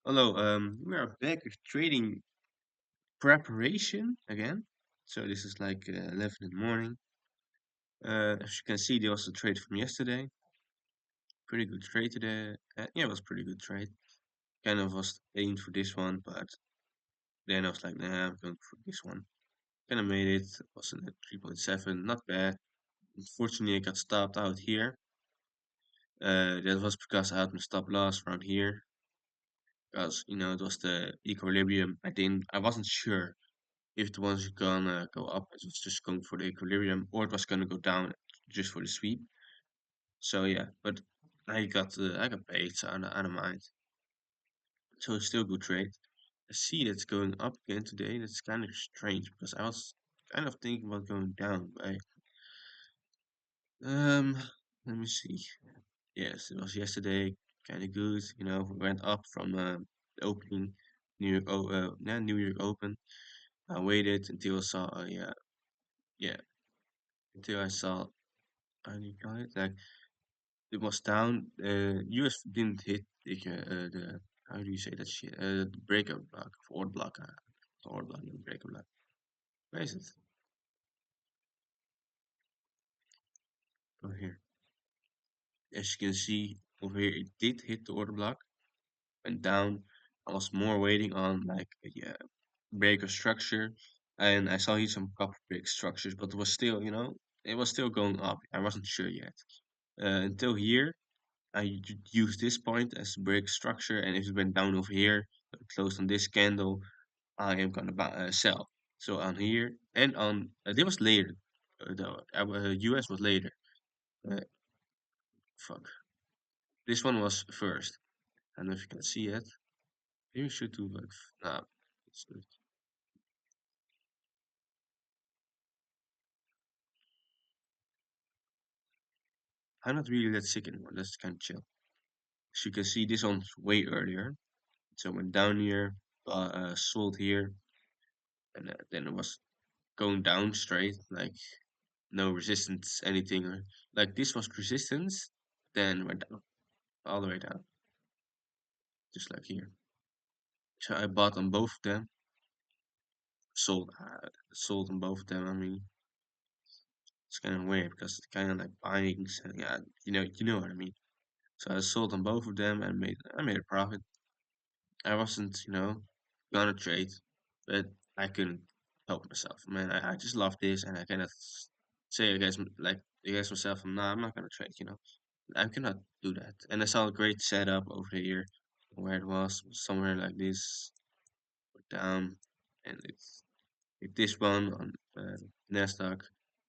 Hello, we are back with trading preparation again. So this is like 11 in the morning. As you can see, there was a trade from yesterday. Pretty good trade today. Yeah, it was pretty good trade. Kind of was aimed for this one, but then I was like, nah, I'm going for this one. Kind of made it. Was in at 3.7, not bad. Unfortunately, I got stopped out here. That was because I had my stop loss around here. Because it was the equilibrium. I wasn't sure if it was gonna go up, it was just going for the equilibrium, or it was gonna go down just for the sweep. So yeah, but I got paid, so I don't mind. So it's still a good trade. I see that's going up again today. That's kind of strange because I was kind of thinking about going down. Um, let me see. Yes, it was yesterday, kind of good. We went up from the opening, New York Open. I waited until I saw, yeah, until I saw how do you call it? Like it was down. US didn't hit the how do you say that shit? The breakout block, forward block, forward block, no breakout block. Where is it? Over here. As you can see over here, it did hit the order block, went down. I was more waiting on like a breaker structure, and I saw here some copper break structures, but it was still, it was still going up. I wasn't sure yet until here. Use this point as a break structure, and if it went down over here, closed on this candle, I am gonna sell. So on here and on this was later, though. US was later. Uh, fuck. This one was first. I don't know if you can see it. Maybe we should do like nah. It's good. I'm not really that sick anymore. That's kind of chill. As you can see, this one's way earlier. So it went down here, sold here, and then it was going down straight, like no resistance, anything. Or like this was resistance, then went down, all the way down, just like here. So I bought on both of them, sold on both of them. I mean, it's kind of weird because it's kind of like buying, selling. Yeah, you know what I mean. So I sold on both of them and I made a profit. I wasn't, gonna trade, but I couldn't help myself. Man, I just love this, and I cannot say against myself, nah, I'm not gonna trade. I cannot do that. And I saw a great setup over here, where it was somewhere like this, down, and it this one on Nasdaq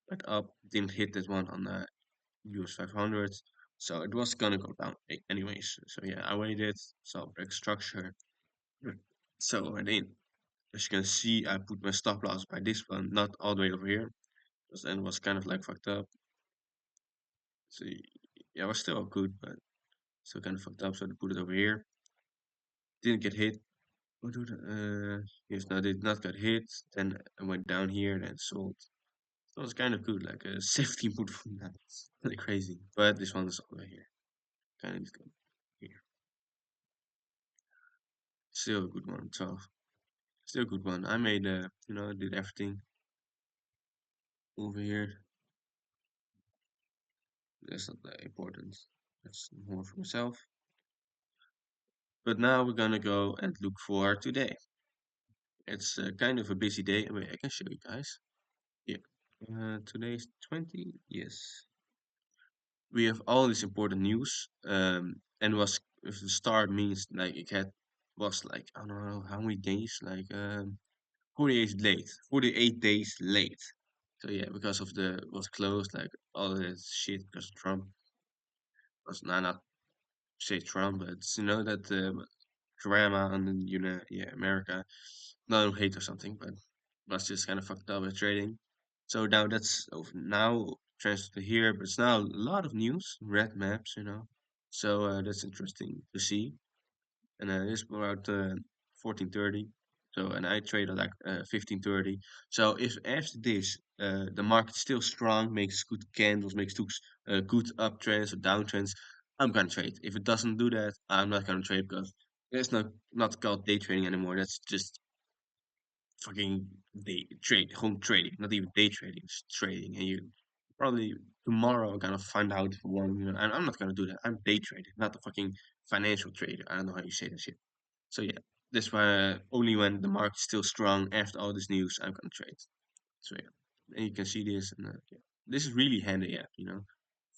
went up, didn't hit that one on the US 500, so it was gonna go down anyways. So yeah, I waited, saw break structure, so I did. As you can see, I put my stop loss by this one, not all the way over here, because then it was kind of like fucked up. So yeah, it was still good, but still kind of fucked up. So I put it over here. Didn't get hit. What do yes, no, did not get hit. Then I went down here, then sold. So it was kind of good, like a safety move from that. Really crazy. But this one is over here. Kind of good. Here. Still a good one. So still a good one. I made did everything over here. That's not that important. That's more for myself. But now we're gonna go and look for today. It's kind of a busy day. Wait, I can show you guys. Yeah. Today's 20. Yes. We have all this important news. And was if the start means like it had was like I don't know how many days, like 48 late, 48 days late. So yeah, because of the was closed, like all that shit because of Trump was not say Trump, but that drama and then yeah, America, not hate or something, but was just kind of fucked up with trading. So now that's over now transferred to here, but it's now a lot of news, red maps. So that's interesting to see. And it's about 14:30. So and I trade at like 15:30. So if after this the market's still strong, makes good candles, makes good uptrends or downtrends, I'm gonna trade. If it doesn't do that, I'm not gonna trade because That's not called day trading anymore. That's just fucking day trade, home trading. Not even day trading, it's trading. And you probably tomorrow gonna find out if one. You know, I'm not gonna do that. I'm day trading, not a fucking financial trader. I don't know how you say that shit. So yeah, that's why only when the market's still strong after all this news, I'm gonna trade. So yeah, and you can see this, and yeah. This is really handy app, you know.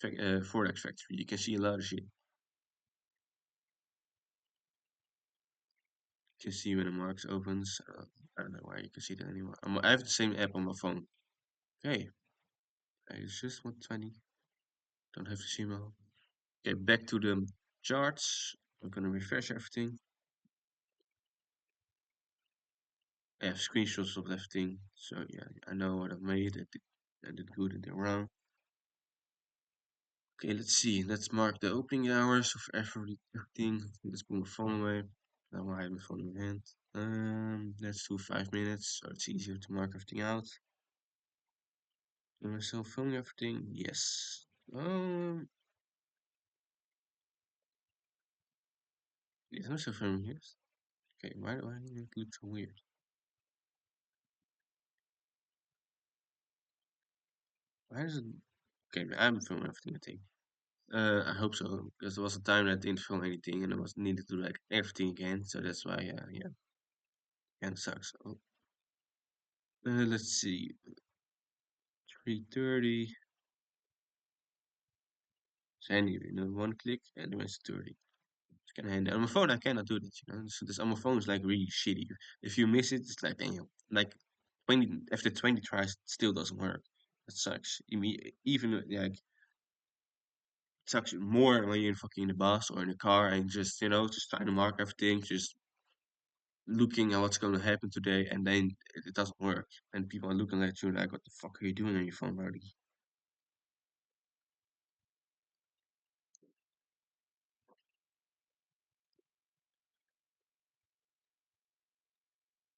Forex Factory. You can see a lot of shit. You can see when the market opens. I don't know why you can see that anymore. I have the same app on my phone. Okay, it's just 120. Don't have to see more. Okay, back to the charts. I'm gonna refresh everything. I have screenshots of everything, so yeah, I know what I've made. I did good, I did wrong. Okay, let's see. Let's mark the opening hours of everything. Let's put my phone away. Now I have my phone in my hand. Let's do 5 minutes, so it's easier to mark everything out. Am I still filming everything? Yes. Yes, I'm still filming. Yes. Okay, why do I look so weird? Why is it? Okay, I'm filming everything. I think. I hope so, because there was a time that I didn't film anything, and I was needed to do like everything again. So that's why, yeah, kind of sucks. Oh, let's see. 3:30. So anyway, one click, and then it's 30. It's kind of handy. On my phone, I cannot do this. So this on my phone is like really shitty. If you miss it, it's like damn. Like 20 after 20 tries, it still doesn't work. It sucks. Even like it sucks more when you're fucking in the bus or in the car and just just trying to mark everything, just looking at what's going to happen today, and then it doesn't work, and people are looking at you like, "What the fuck are you doing on your phone, buddy?"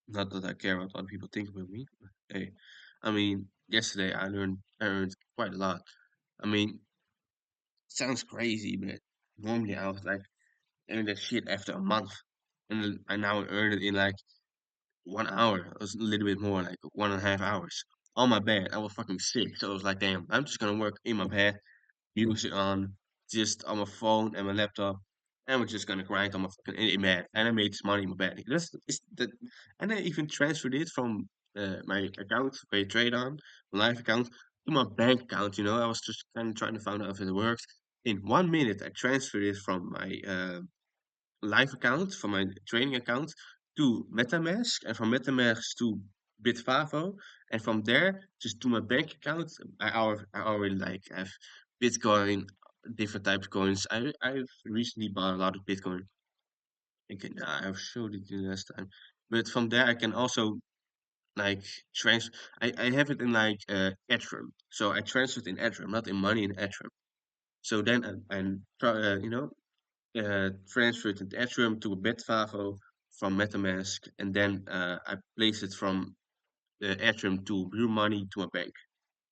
Not that I care what other people think about me. But hey, I mean, yesterday I earned quite a lot. I mean, sounds crazy, but normally I was like earning that shit after a month, and then I now earn it in like 1 hour. It was a little bit more, like 1.5 hours on my bed. I was fucking sick, so I was like, "Damn, I'm just gonna work in my bed, music on, just on my phone and my laptop, and we're just gonna grind on my fucking in bed." And I made this money in my bed. And I even transferred it from my account where I trade on, my live account, to my bank account. I was just kind of trying to find out if it worked. In 1 minute, I transferred it from my live account, from my trading account, to MetaMask, and from MetaMask to Bitfavo, and from there just to my bank account. I already like have Bitcoin, different types of coins. I've recently bought a lot of Bitcoin. I've showed it to you last time, but from there I can also like trans. I have it in like Ethereum, so I transferred in Ethereum, not in money in Ethereum. So then transferred into Ethereum to Bitfavo from MetaMask, and then I placed it from Ethereum to Blue Money to a bank,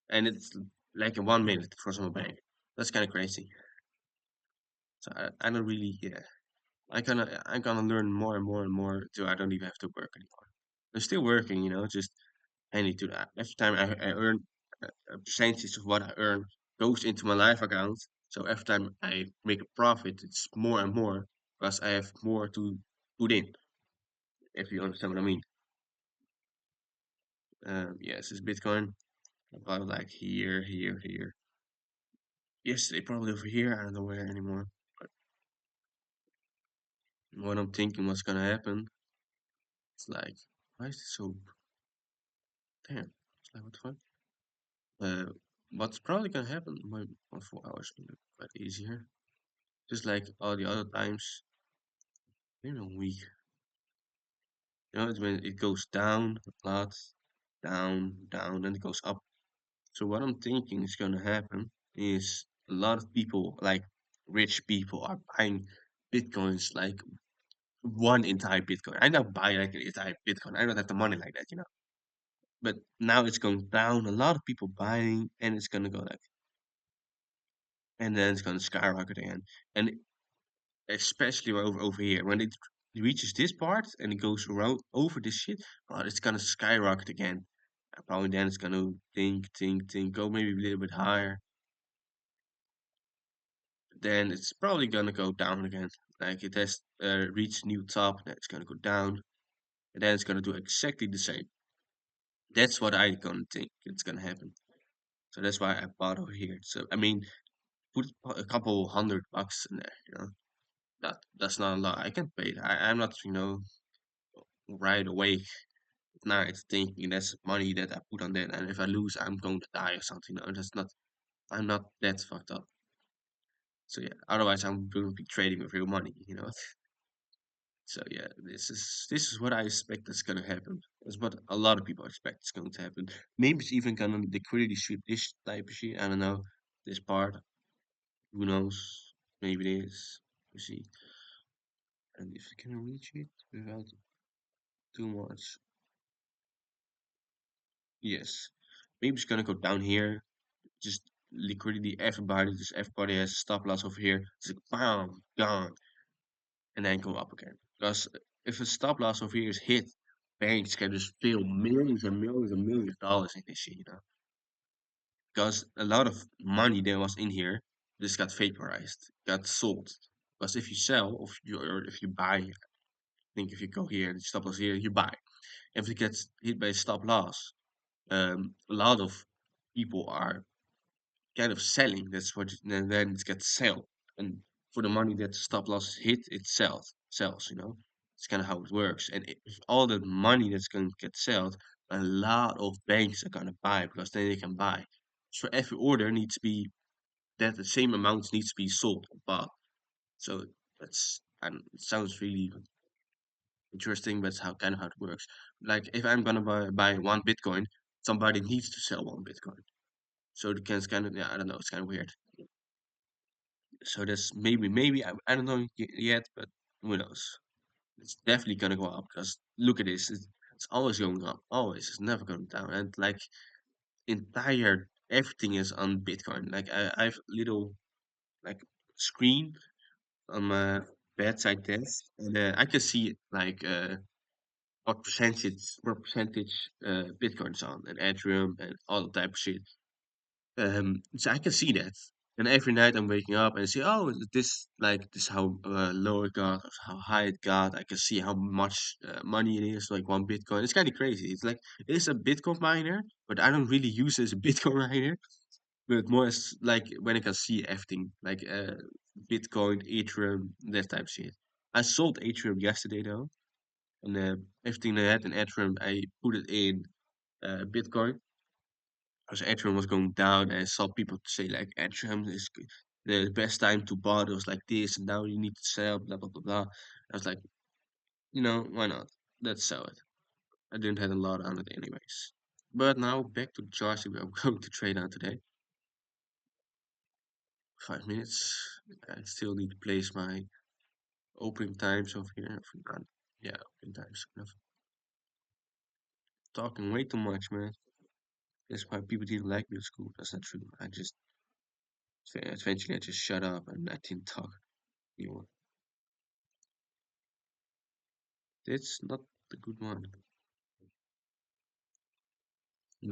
and it's like in 1 minute for some bank. That's kind of crazy. So I don't really, yeah. I'm gonna learn more and more and more till I don't even have to work anymore. I'm still working, just I need to. Every time I earn a percentage of what I earn goes into my life account. So every time I make a profit, it's more and more because I have more to put in. If you understand what I mean. Yes, it's Bitcoin. About like here, here, here. Yesterday, probably over here. I don't know where anymore. But what I'm thinking what's gonna happen, it's like, why is it so damn? It's like, what the fuck? Uh, what's probably gonna happen? My 4 hours will be quite easier. Just like all the other times, maybe a week. It's when it goes down a lot, down, down, then it goes up. So what I'm thinking is gonna happen is a lot of people, like rich people, are buying bitcoins like one entire Bitcoin. I don't buy like an entire Bitcoin. I don't have the money like that. But now it's going down. A lot of people buying, and it's gonna go like, and then it's gonna skyrocket again. And especially over here when reaches this part and it goes around over this shit, oh, it's gonna skyrocket again. And probably then it's gonna think, go maybe a little bit higher. Then it's probably gonna go down again. Like it has reached new top, then it's gonna go down, and then it's gonna do exactly the same. That's what I gonna think it's gonna happen. So that's why I bought over here. So I mean, put a couple $100 in there. That's not a lot. I can pay it. I'm not right awake at night thinking that's money that I put on that, and if I lose, I'm going to die or something. No, that's not. I'm not that fucked up. So yeah. Otherwise, I'm going to be trading with real money. So yeah, this is what I expect that's gonna happen. That's what a lot of people expect is going to happen. Maybe it's even gonna liquidity sweep this type of shit. I don't know. This part, who knows? Maybe it is. We see. And if you can reach it without too much, yes. Maybe it's gonna go down here. Just liquidity. Everybody has a stop loss over here. It's like bam, gone, and then go up again. Because if a stop loss over here is hit, banks can just fill millions and millions and millions of dollars in this shit. Because a lot of money that was in here just got vaporized, got sold. Because if you sell, or if you buy, I think if you go here and stop loss here, you buy. If it gets hit by a stop loss, a lot of people are kind of selling. That's what, and then it gets sell. And for the money that the stop loss hit, it sells. It's kind of how it works. And if all the money that's going to get sold, a lot of banks are going to buy because then they can buy. So every order needs to be that the same amount needs to be sold or bought. So that's and it sounds really interesting, but it's how it works. Like if I'm gonna buy one Bitcoin, somebody needs to sell one Bitcoin. So it can kind of, yeah, I don't know, it's kind of weird. So that's maybe I don't know yet, but who knows? It's definitely gonna go up because look at this, it's always going up, always. It's never going down, and like entire everything is on Bitcoin. Like I have little like screen on my bedside desk, and I can see like what percentage Bitcoin's on, and Ethereum, and all the type of shit. So I can see that. And every night I'm waking up and see, oh, this how low it got, or how high it got. I can see how much money it is, like one Bitcoin. It's kind of crazy. It's like it's a Bitcoin miner, but I don't really use it as a Bitcoin miner. But more as like when I can see everything, like Bitcoin, Ethereum, that type of shit. I sold Ethereum yesterday though, and everything I had in Ethereum, I put it in Bitcoin because Ethereum was going down, and I saw people say like Ethereum is the best time to buy. It was like this, and now you need to sell, blah blah blah blah. I was like, why not? Let's sell it. I didn't have a lot on it anyways. But now back to the charts that we are going to trade on today. 5 minutes. I still need to place my opening times over here. I forgot. Yeah, opening times. Enough. Talking way too much, man. That's why people didn't like me at school. That's not true. Eventually I just shut up and I didn't talk anymore. That's not the good one.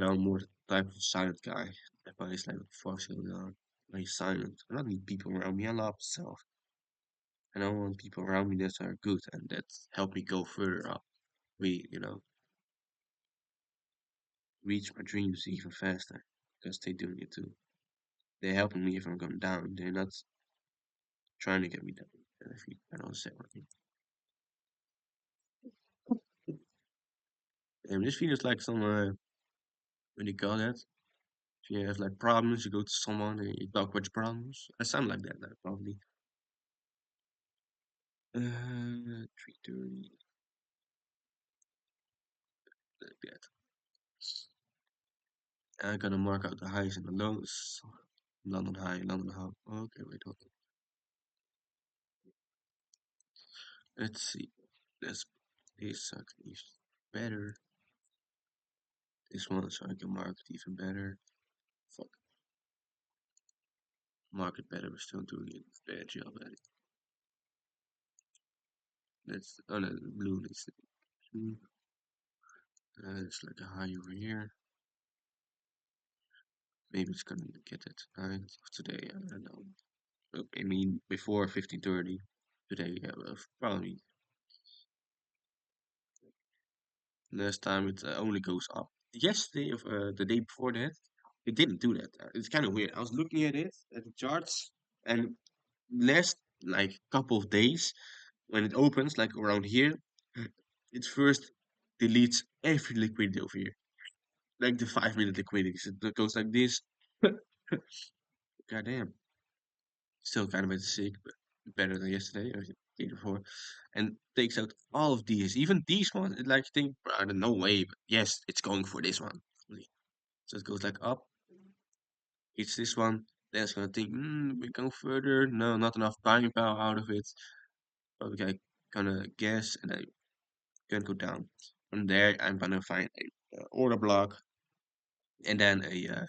I'm more the type of silent guy. Everybody's like, what the fuck's going on? Like silent. I don't need people around me. I love myself. And I want people around me that are good and that help me go further up. Reach my dreams even faster. Because they doing it too. They're helping me if I'm going down. They're not trying to get me down. If you, I don't say what I mean. And this feels like some, what do you call that? If you have like problems, you go to someone and you talk about your problems. I sound like that, probably. 3:30, like that. I'm gonna mark out the highs and the lows. London high, London high. Okay, wait, hold on. Let's see. Let's this even better. This one, so I can mark it even better. Fuck, mark it better, but still doing it bad job at it. That's oh no, blue. That's blue. It's like a high over here. Maybe it's gonna get it tonight or today. I don't know. I mean, before 15:30 today. Yeah, well, probably last time it only goes up. Yesterday, of the day before that, it didn't do that. It's kind of weird. I was looking at it at the charts, and last like couple of days when it opens, like around here, it first deletes every liquidity over here, like the 5 minute liquidity. So it goes like this. Goddamn, still kind of bit sick, but better than yesterday or the day before. And takes out all of these, even these ones. It like think, I don't know way, but yes, it's going for this one. So it goes like up, hits this one. Then it's gonna think, we go further. No, not enough buying power out of it. Probably gonna guess, and then gonna go down. From there, I'm gonna find a order block, and then a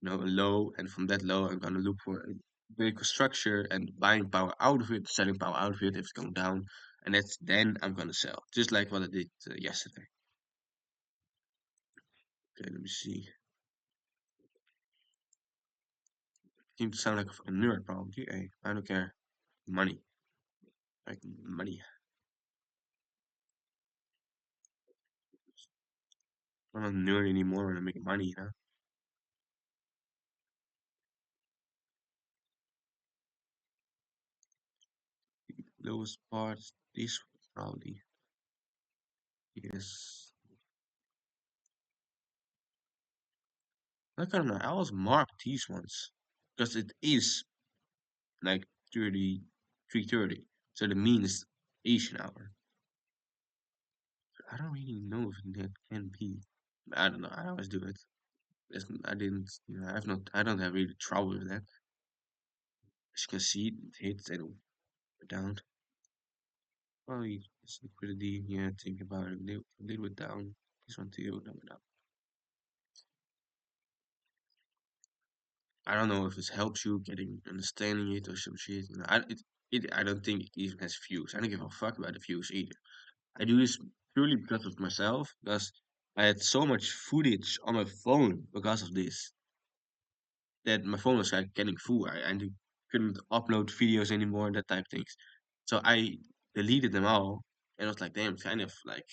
low, and from that low, I'm gonna look for a bigger structure and buying power out of it, selling power out of it if it's going down, and that's then I'm gonna sell, just like what I did yesterday. Okay, let me see. Seems to sound like a nerd probably. Hey, I don't care. Money, like money. I'm not a nerd anymore when I make money, you know. Lowest part, this probably. Yes. I don't know. I always mark these ones because it is like 33:30. So the mean is Asian hour. I don't really know if that can be. I don't know. I always do it. I didn't. I have not. I don't have really trouble with that. As you can see, it hits and down. Probably it's liquidity. Yeah, think about it. A little bit down. This one too. No, no. I don't know if it helps you getting understanding it or some shit. I don't think it even has views. I don't give a fuck about the views either. I do this purely because of myself, because I had so much footage on my phone because of this that my phone was like getting full. Couldn't upload videos anymore, that type of things. So I deleted them all, and I was like, damn, it's kind of like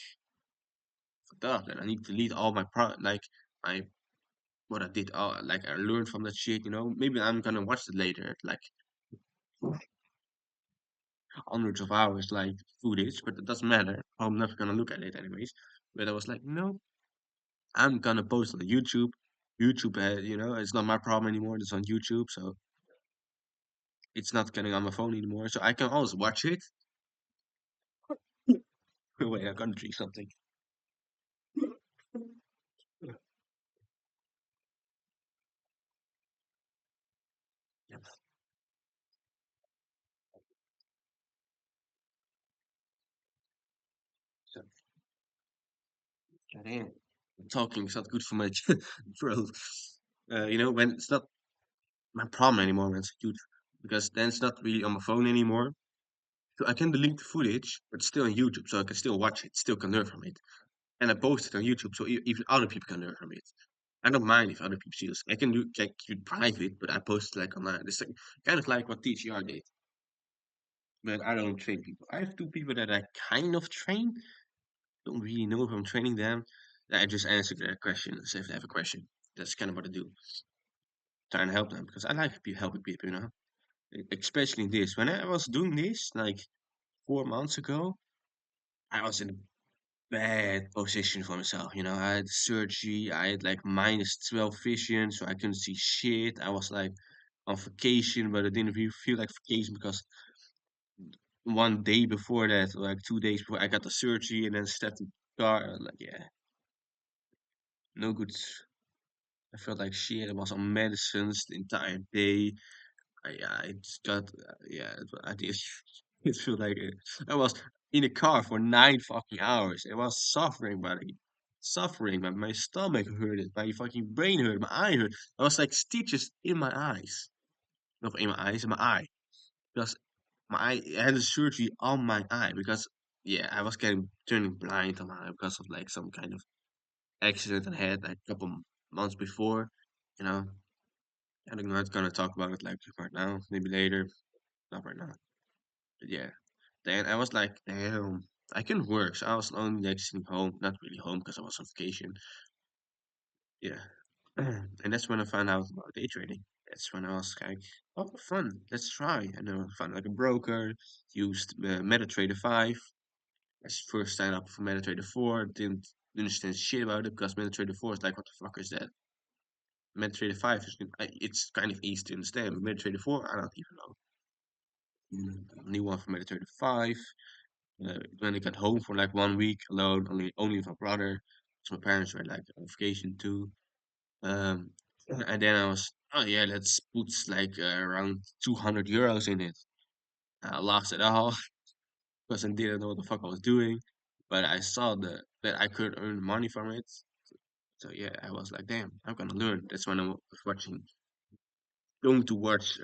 fucked up. And I need to delete all my my what I did, all like I learned from that shit. Maybe I'm gonna watch it later, like hundreds of hours, like footage, but it doesn't matter. I'm never gonna look at it anyways. But I was like, no, I'm gonna post on YouTube. YouTube, it's not my problem anymore. It's on YouTube, so it's not getting on my phone anymore. So I can always watch it. Wait, I'm gonna drink something. Yeah. So, goddamn, talking is not good for my throat. When it's not my problem anymore when it's YouTube, because then it's not really on my phone anymore. So I can delete the footage, but it's still on YouTube, so I can still watch it, still can learn from it. And I post it on YouTube, so even other people can learn from it. I don't mind if other people see this. I can keep it private, but I post it like online. It's like, kind of like what TCR did, but I don't train people. I have two people that I kind of train. Don't really know if I'm training them. I just answer their questions if they have a question. That's kind of what I do. Trying to help them because I like helping people, Especially this. When I was doing this, like 4 months ago, I was in a bad position for myself. I had surgery. I had like -12 vision, so I couldn't see shit. I was like on vacation, but I didn't really feel like vacation because one day before that, or like 2 days before, I got the surgery and then stepped in the car. I was like, yeah, no good. I felt like shit. I was on medicines the entire day. I just got, yeah, I did. It felt like I was in a car for 9 fucking hours. I was suffering, buddy. Suffering. My stomach hurted. My fucking brain hurt. My eye hurt. I was like stitches in my eyes. Not in my eyes, in my eye. I had a surgery on my eye because yeah, I was getting turning blind on my eye because of like some kind of accident I had like a couple months before. You know, I'm not gonna talk about it like right now. Maybe later, not right now. But yeah, then I was like, damn, I can work. So I was only like sitting home, not really home because I was on vacation. Yeah, and that's when I found out about day trading. That's when I was like, oh, fun, let's try. And then I found like a broker, used MetaTrader 5. I first signed up for MetaTrader 4, didn't understand shit about it because MetaTrader 4 is like, what the fuck is that? MetaTrader 5 is it's kind of easy to understand, but MetaTrader 4, I don't even know. New one for MetaTrader 5. When I got home for like 1 week alone, only with my brother. So my parents were like on vacation too. Um, and then I was, oh yeah, let's put like around 200 euros in it. I lost it all because I didn't know what the fuck I was doing. But I saw that I could earn money from it. So yeah, I was like, damn, I'm gonna learn. That's when I was going to watch,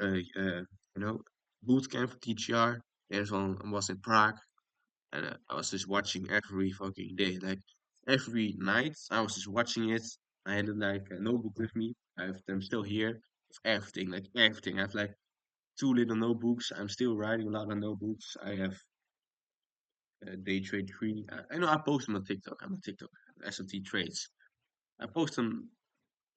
boot camp for TGR. There's one was in Prague, and I was just watching every fucking day, like every night. I was just watching it. I had like a notebook with me. I have them still here. Everything, like everything. I have like two little notebooks. I'm still writing a lot of notebooks. I have day trade three. I know I post them on TikTok. I'm on TikTok. SMT trades. I post them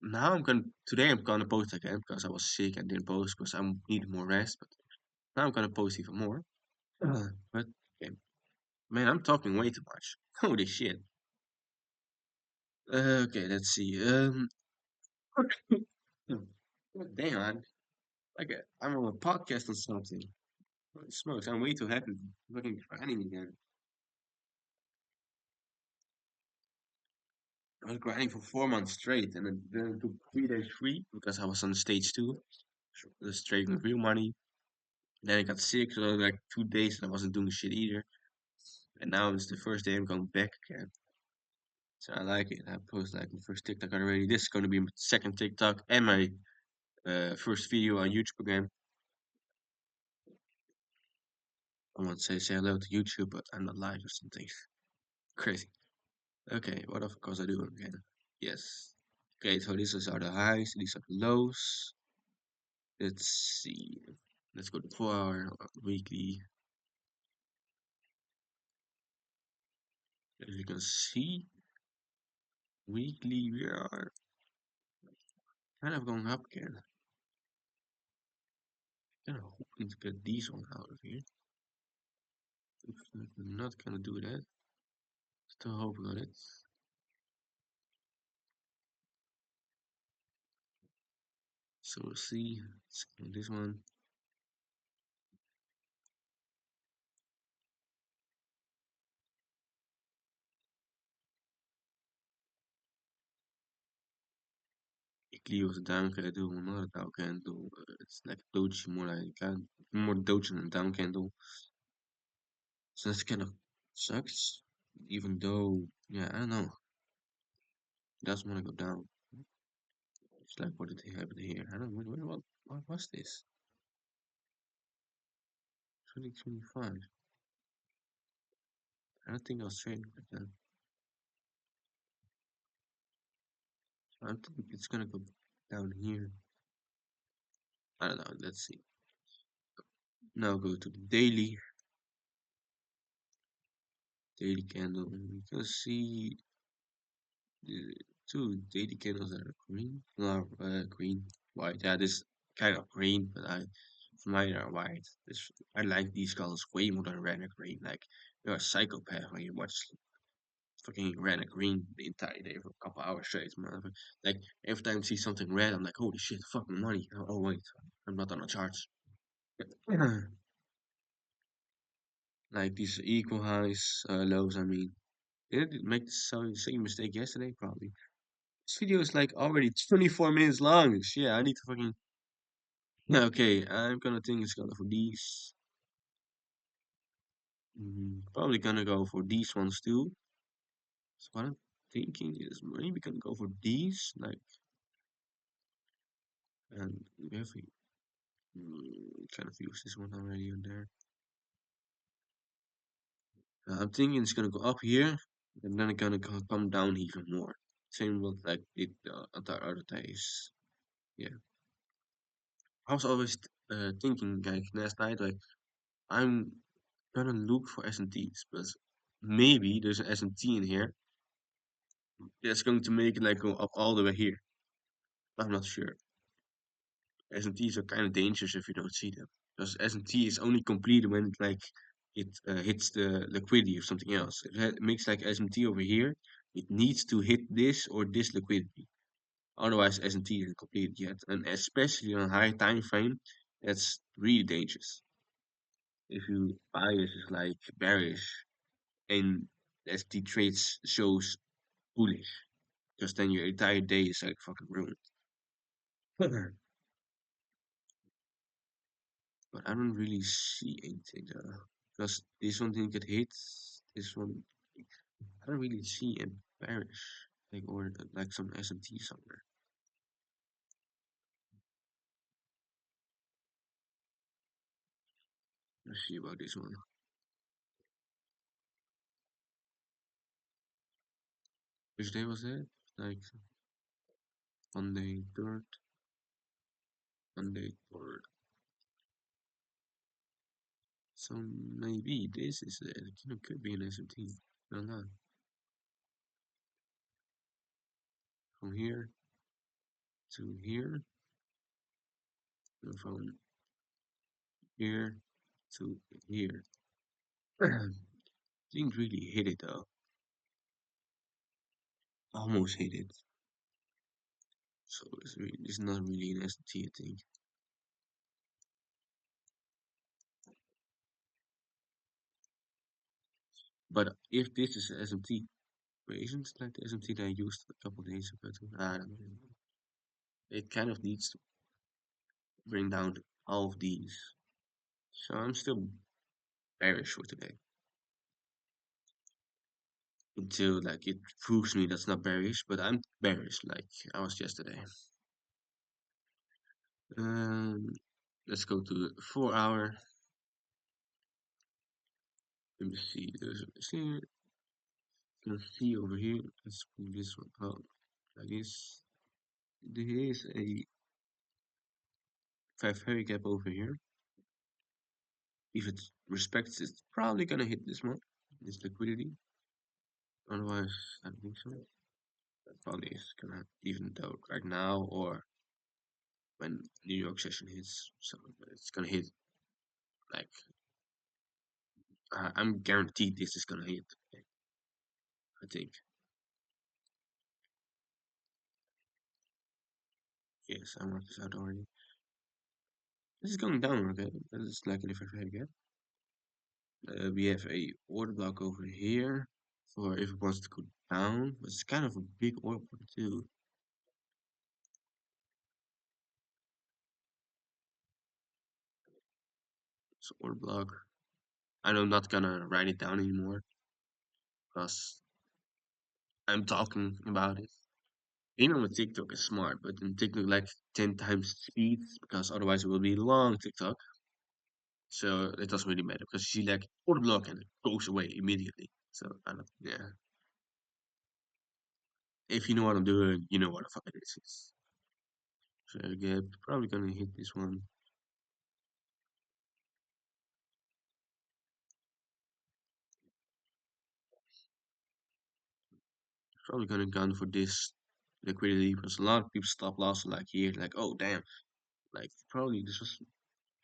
now. Today. I'm gonna post again because I was sick and didn't post because I needed more rest. But now I'm gonna post even more. But okay. Man, I'm talking way too much. Holy shit. Okay, let's see. God damn, I'm on a podcast or something. Holy smokes, I'm way too happy. Fucking grinding again. I was grinding for 4 months straight, and then I took 3 days free because I was on stage two, straight with real money. Then I got sick, so like 2 days and I wasn't doing shit either. And now it's the first day I'm going back again. So I like it. I post like my first TikTok already. This is going to be my second TikTok and my first video on YouTube again. I want to say hello to YouTube, but I'm not live or something. Crazy. Okay, what of course I do again? Yes. Okay, so these are the highs, these are the lows. Let's see. Let's go to 4 hour weekly. As you can see, weekly we are kind of going up again. Kind of hoping to get these one out of here. I'm not gonna do that. Still hoping on it. So we'll see. This one. Weekly was a down candle, not a down candle. It's like doji more doji than a down candle. So that's kind of sucks. Even though, yeah, I don't know. It doesn't want to go down. It's like, what did they happen here? I don't know. What was this? 2025. I don't think I was trading like that. I don't think it's gonna go down here. I don't know. Let's see. Now go to the daily candle. You can see the two daily candles that are green. No, green, white. Yeah, this kind of green, but mine are white. I like these colors way more than red and green. Like you're a psychopath when you watch fucking red and green the entire day for a couple hours straight, man. Like every time I see something red, I'm like, holy shit, fuck my money. Oh wait, I'm not on a charge. Like these equal highs, lows. I mean, did it make the same mistake yesterday? Probably. This video is like already 24 minutes long. Shit, I need to fucking. Yeah, okay, I'm gonna think it's gonna for these. Probably gonna go for these ones too. So what I'm thinking is maybe gonna go for these, like, and we have kind of used this one already on there. I'm thinking it's gonna go up here, and then it's gonna come down even more. Same with like it the other days. Yeah, I was always thinking like last night, like I'm gonna look for S&Ts, but maybe there's an S&T in here that's going to make it like go up all the way here. I'm not sure. S&Ts are kind of dangerous if you don't see them, because S&T is only completed when it like it hits the liquidity of something else. It makes like S&T over here. It needs to hit this or this liquidity. Otherwise, S&T isn't completed yet, and especially on a high time frame, that's really dangerous. If you bias is like bearish and S&T trades shows bullish, because then your entire day is like fucking ruined. But I don't really see anything there. Because this one didn't get hit. This one, I don't really see a bearish, like or like some SMT somewhere. Let's see about this one. Which day was that? Like Monday third, Monday third. So maybe this is it. Could be an SMT. I don't know. From here to here, and from here to here. Didn't really hit it though. Almost hit it. So it's not really an SMT, I think. But if this is SMT, wait, isn't it like the SMT that I used a couple days ago too? I don't know. It kind of needs to bring down all of these. So I'm still bearish for today. Until like it proves me that's not bearish, but I'm bearish like I was yesterday. Um let's go to the 4 hour. Let me see. You can see over here. Let's pull this one out like this. There is a 5 heavy gap over here. If it respects, it's probably gonna hit this one, this liquidity. Otherwise, I don't think so. That probably is gonna even though right now or when New York session hits. So it's gonna hit like I'm guaranteed this is gonna hit. I think yes, I marked this out already. This is going down, okay? That is like an if I again. We have a order block over here for if it wants to go down, but it's kind of a big order block too. So order block. I'm not gonna write it down anymore because I'm talking about it. Even with TikTok is smart, but in TikTok like 10 times speed because otherwise it will be long TikTok. So it doesn't really matter because you see like order block and it goes away immediately. So I don't, yeah. If you know what I'm doing, you know what the fuck it is. So again, probably gonna hit this one. Probably gonna gun for this liquidity because a lot of people stop loss like here, like oh damn, like probably this was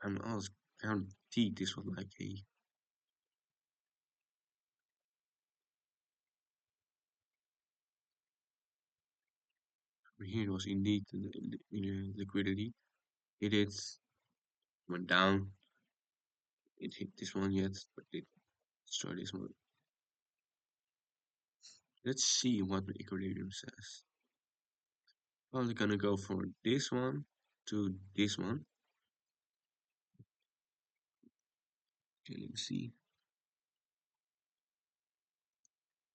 I'm almost guaranteed this was like a here it was indeed the liquidity. It is went down. It hit this one yet, but it destroyed this one. Let's see what the equilibrium says. Probably gonna go for this one to this one. Okay, let's see.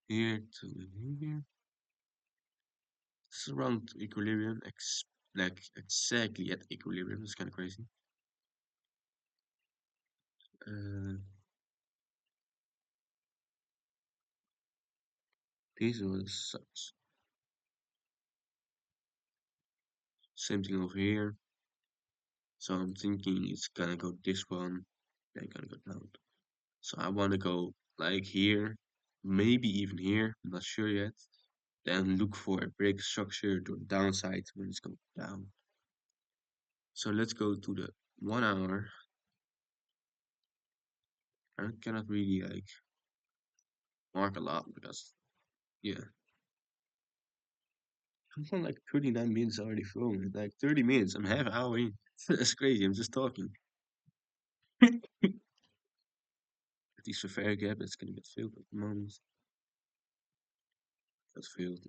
Here to here. This is around equilibrium, like exactly at equilibrium. It's kind of crazy. Uh, This one sucks. Same thing over here. So I'm thinking it's gonna go this one, then gonna go down. So I wanna go like here, maybe even here, I'm not sure yet. Then look for a break structure to the downside when it's going down. So let's go to the 1 hour. I cannot really like mark a lot because yeah, I'm on like 39 minutes already filming. Like 30 minutes, I'm half an hour in. That's crazy. I'm just talking. At least for fair gap, it's gonna get filled at the moment. Got filled.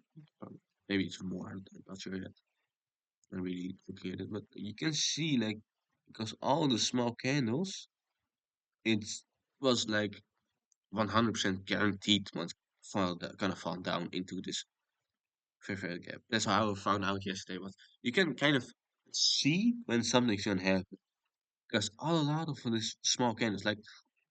Maybe it's more. I'm not sure yet. I'm really looking at it, but you can see like because all the small candles, it was like 100% guaranteed once gonna fall down into this fair gap. That's how I found out yesterday. But you can kind of see when something's gonna happen because all a lot of these small candles, like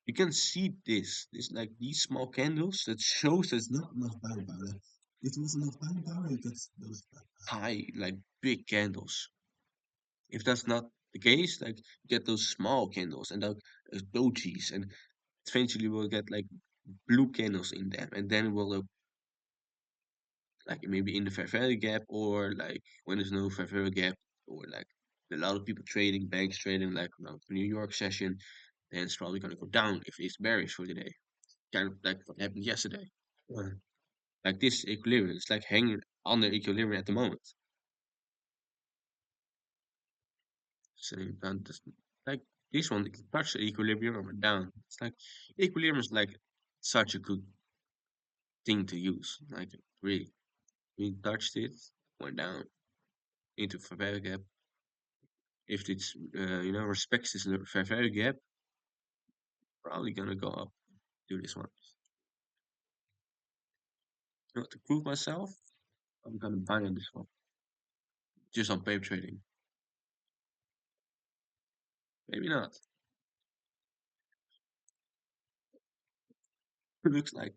you can see this like these small candles that shows there's not enough buying power. Like, if there was enough buying power, you get those high, like big candles. If that's not the case, like you get those small candles and like dojis, and eventually we'll get like blue candles in them, and then we'll look like maybe in the fair value gap, or like when there's no fair value gap, or like a lot of people trading, banks trading, like around the New York session, then it's probably gonna go down if it's bearish for the day. Kind of like what happened yesterday. Uh, like this equilibrium, it's like hanging under equilibrium at the moment. So then like this one, it touched the equilibrium and went down. It's like equilibrium is like such a good thing to use. Like really, we touched it, went down into fair value gap. If it's respects this fair value gap, probably gonna go up to this one. To prove myself, I'm gonna buy on this one, just on paper trading. Maybe not. It looks like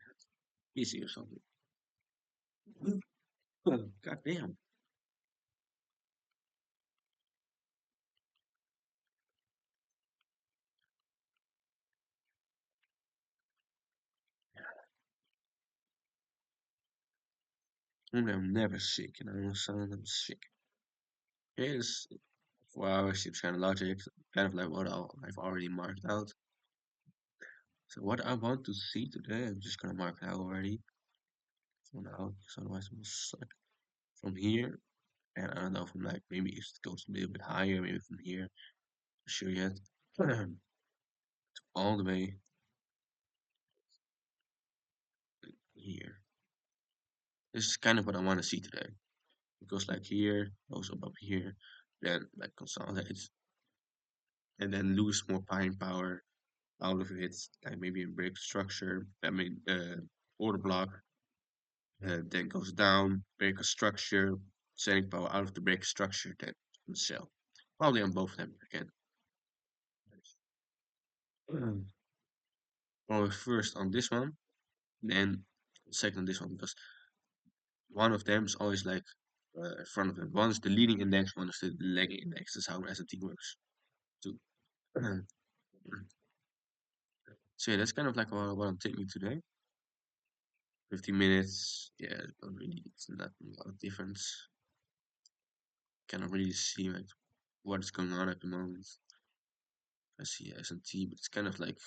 easy or something. God damn. I'm never sick, and I'm son, I'm sick. Yes, 4 hours, it's kind of logic, kind of like what I've already marked out. So what I want to see today, I'm just gonna mark it out already for now, because otherwise it will suck. From here, and I don't know from like maybe it goes a little bit higher, maybe from here, not sure yet. All the way here. This is kind of what I want to see today. It goes like here, goes up here, then like consolidates, and then lose more buying power out of it, like maybe a break structure, order block, then goes down, break a structure, selling power out of the break structure, then sell. Probably on both of them again. Well, first on this one, then second on this one, because one of them is always like in front of them. One is the leading index, one is the lagging index. That's how S&T works too. So yeah, that's kind of like what I'm taking today. 15 minutes. Yeah, don't really, it's not a lot of difference. Cannot really see like what's going on at the moment. I see S&T, but it's kind of like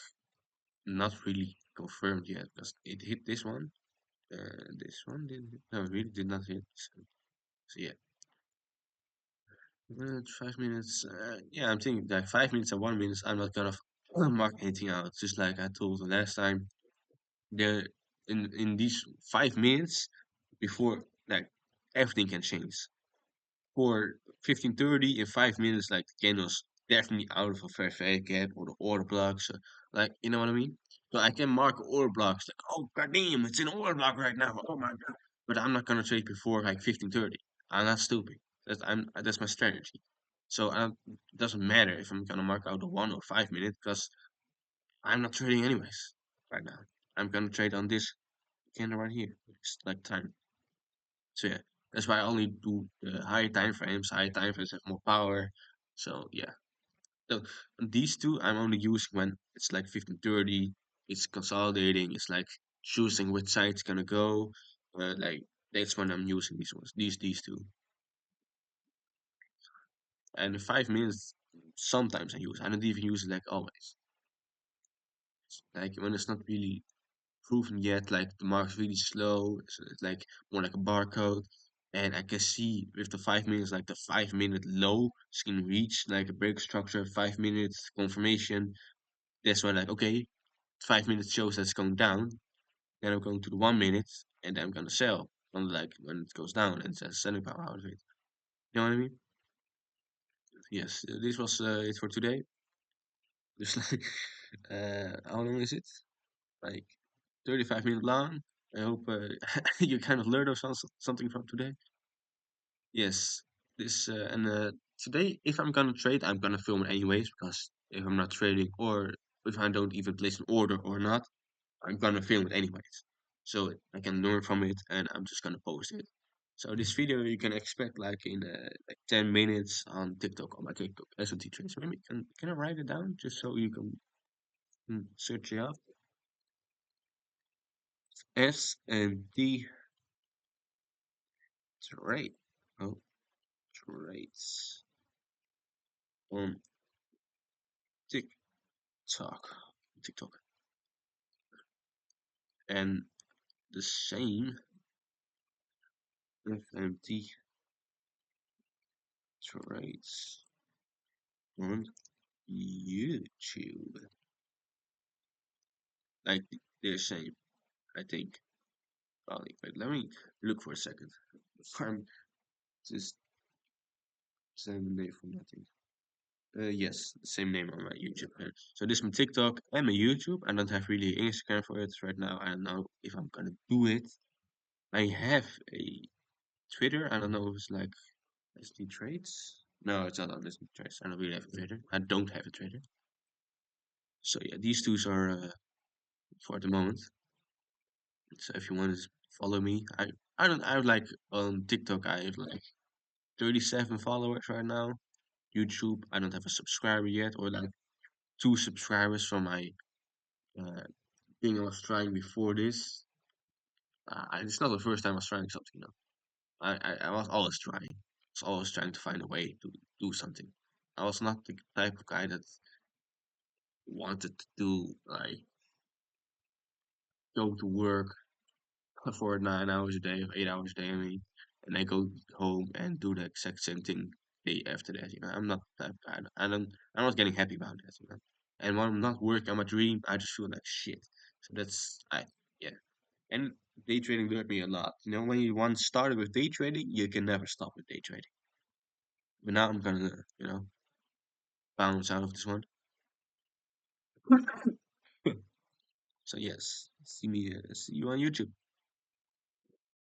not really confirmed yet because it hit this one didn't. No, it really did not hit. So yeah, 5 minutes. Yeah, I'm thinking like 5 minutes and 1 minute. I'm not gonna mark anything out. Just like I told the last time, there in these 5 minutes before like everything can change. For 15:30 in 5 minutes, like the candle's definitely out of a fair value gap or the order blocks. So, like, you know what I mean? So I can mark order blocks like, oh goddamn, it's an order block right now. Oh my god! But I'm not gonna trade before like 15:30. I'm not stupid. That's my strategy. So it doesn't matter if I'm gonna mark out a 1 or 5 minute because I'm not trading anyways right now. I'm gonna trade on this candle right here. It's like time. So yeah, that's why I only do the higher time frames. Higher time frames have more power. So yeah. So these two I'm only using when it's like 15:30. It's consolidating. It's like choosing which side it's gonna go. Like that's when I'm using these ones. These two. And the 5 minutes sometimes I use. I don't even use it like always. Like when it's not really proven yet, like the mark's really slow. It's like more like a barcode. And I can see with the 5 minutes, like the 5 minute low, it's can reach like a break structure, 5 minutes confirmation. That's when like, okay, 5 minutes shows that it's going down. Then I'm going to the 1 minute and then I'm gonna sell on like when it goes down and it says selling power out of it. You know what I mean? Yes, this was it for today. Just like how long is it? Like 35 minutes long. I hope you kind of learned of something from today. Yes, this and today, if I'm gonna trade, I'm gonna film it anyways because if I'm not trading or if I don't even place an order or not, I'm gonna film it anyways. So I can learn from it, and I'm just gonna post it. So this video you can expect like in like 10 minutes on TikTok on my TikTok SMT trades. Maybe can I write it down just so you can search it up? SMT trade. Oh, trades on TikTok. TikTok. And the same FMT trades on YouTube. Like they're same, I think. Probably. But let me look for a second. I'm just same name for nothing. Yes, the same name on my YouTube. So this is my TikTok and my YouTube. I don't have really Instagram for it right now. I don't know if I'm gonna do it. I have a Twitter. I don't know if it's like SD Trades. No, it's not on SD Trades. I don't really have a Twitter. I don't have a Twitter. So yeah, these two are for the moment. So if you want to follow me, I don't I have like on TikTok I have like 37 followers right now. YouTube I don't have a subscriber yet or like 2 subscribers from my uh, thing I was trying before this. It's not the first time I was trying something. I was always trying. I was always trying to find a way to do something. I was not the type of guy that wanted to do like go to work for 9 hours a day or 8 hours a day. I mean, and I go home and do the exact same thing day after that. I'm not that bad. I'm not getting happy about that. And when I'm not working on my dream, I just feel like shit. So yeah. And day trading learned me a lot. When you once started with day trading, you can never stop with day trading. But now I'm gonna, bounce out of this one. So yes, see you on YouTube.